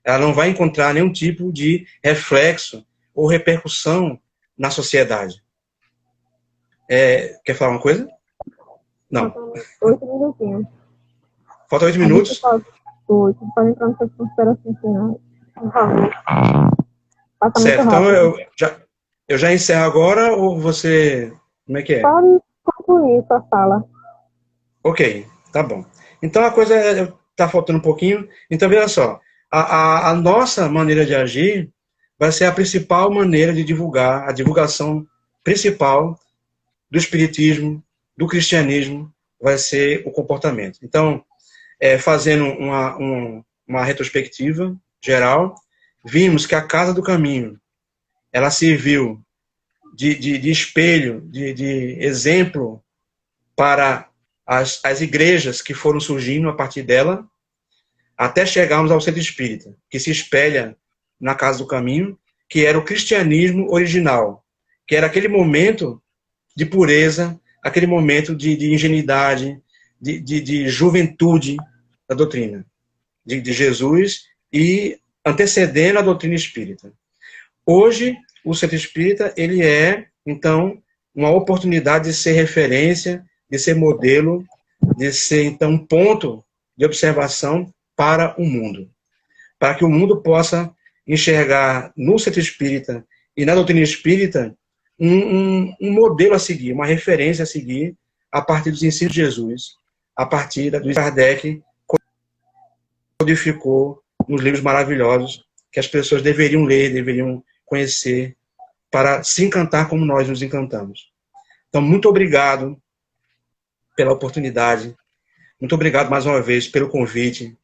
Ela não vai encontrar nenhum tipo de reflexo ou repercussão na sociedade. Quer falar uma coisa? Não. Faltam 8 minutinhos. Falta 8 minutos? Pode entrar nessas considerações finais. Por favor. Passa Certo, muito rápido. então eu já encerro agora ou você... Como é que é? Pode concluir sua fala. Ok, tá bom. Então a coisa está faltando um pouquinho. Então, veja só, a nossa maneira de agir vai ser a principal maneira de divulgar, a divulgação principal do espiritismo, do cristianismo, vai ser o comportamento. Então, fazendo uma retrospectiva geral, vimos que a Casa do Caminho, ela serviu de espelho, de exemplo para as igrejas que foram surgindo a partir dela, até chegarmos ao Centro Espírita, que se espelha na Casa do Caminho, que era o cristianismo original, que era aquele momento de pureza, aquele momento de ingenuidade, de juventude da doutrina de Jesus e antecedendo a doutrina espírita. Hoje, o Centro Espírita, ele é, então, uma oportunidade de ser referência, de ser modelo, de ser, então, um ponto de observação para o mundo. Para que o mundo possa enxergar no Centro Espírita e na doutrina espírita um modelo a seguir, uma referência a seguir a partir dos ensinos de Jesus, a partir do Kardec codificou nos livros maravilhosos que as pessoas deveriam ler, deveriam conhecer, para se encantar como nós nos encantamos. Então, muito obrigado pela oportunidade, muito obrigado mais uma vez pelo convite,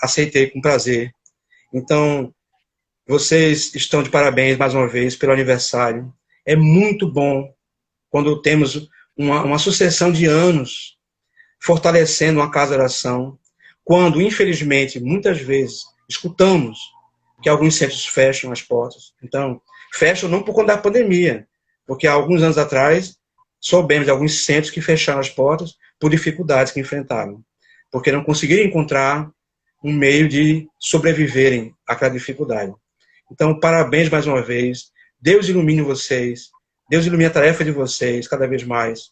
aceitei com prazer. Então, vocês estão de parabéns mais uma vez pelo aniversário. É muito bom quando temos uma sucessão de anos fortalecendo uma casa de oração, quando, infelizmente, muitas vezes, escutamos que alguns centros fecham as portas. Então, fecham não por conta da pandemia, porque há alguns anos atrás soubemos de alguns centros que fecharam as portas por dificuldades que enfrentaram, porque não conseguiram encontrar um meio de sobreviverem àquela dificuldade. Então, parabéns mais uma vez. Deus ilumine vocês. Deus ilumine a tarefa de vocês cada vez mais.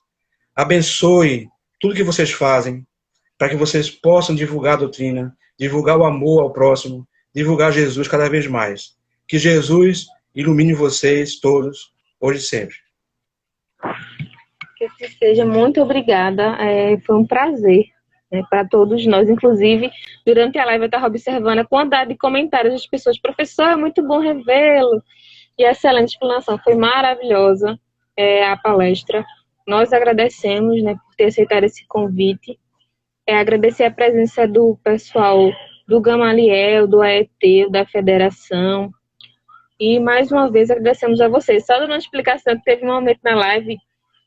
Abençoe tudo que vocês fazem, para que vocês possam divulgar a doutrina, divulgar o amor ao próximo, divulgar Jesus cada vez mais. Que Jesus ilumine vocês todos, hoje e sempre. Que assim seja. Muito obrigada. Foi um prazer, né, para todos nós. Inclusive, durante a live eu estava observando a quantidade de comentários das pessoas. Professor, é muito bom revê-lo. E excelente explanação. Foi maravilhosa a palestra. Nós agradecemos, né, por ter aceitado esse convite. Agradecer a presença do pessoal do Gamaliel, do AET, da Federação. E, mais uma vez, agradecemos a vocês. Só dando uma explicação, que teve um momento na live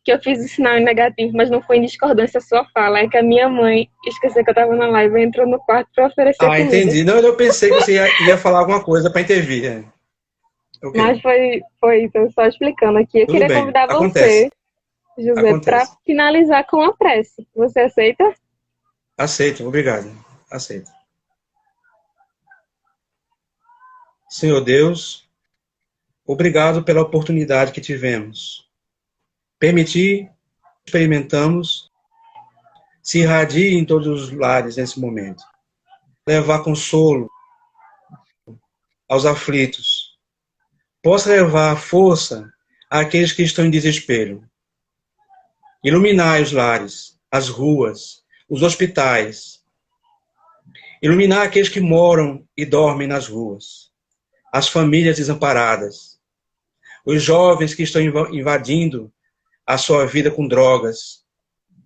que eu fiz o sinal em negativo, mas não foi em discordância a sua fala. É que a minha mãe esqueceu que eu estava na live e entrou no quarto para oferecer Ah, comida. entendi. Não, eu pensei que você ia falar alguma coisa para intervir. Ok. Mas foi isso, eu só explicando aqui. Eu Tudo queria bem. convidar você, Acontece. José, para Acontece. finalizar com a prece. Você aceita? Aceito. Obrigado. Aceito. Senhor Deus, obrigado pela oportunidade que tivemos. Permitir, experimentamos, se irradie em todos os lares nesse momento. Levar consolo aos aflitos. Possa levar força àqueles que estão em desespero. Iluminar os lares, as ruas, os hospitais. Iluminar aqueles que moram e dormem nas ruas. As famílias desamparadas. Os jovens que estão invadindo a sua vida com drogas,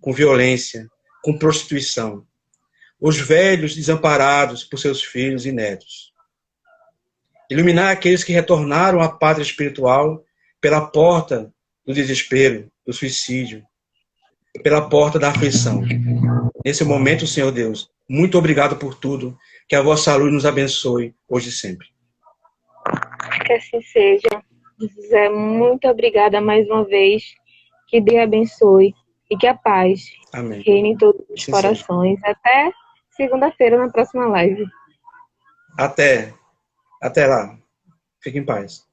com violência, com prostituição. Os velhos desamparados por seus filhos e netos. Iluminar aqueles que retornaram à pátria espiritual pela porta do desespero, do suicídio, pela porta da aflição. Nesse momento, Senhor Deus, muito obrigado por tudo. Que a vossa luz nos abençoe hoje e sempre. Que assim seja. José, muito obrigada mais uma vez. Que Deus abençoe e que a paz Amém. reine em todos os Assim seja. corações. Até segunda-feira na próxima live. Até lá. Fique em paz.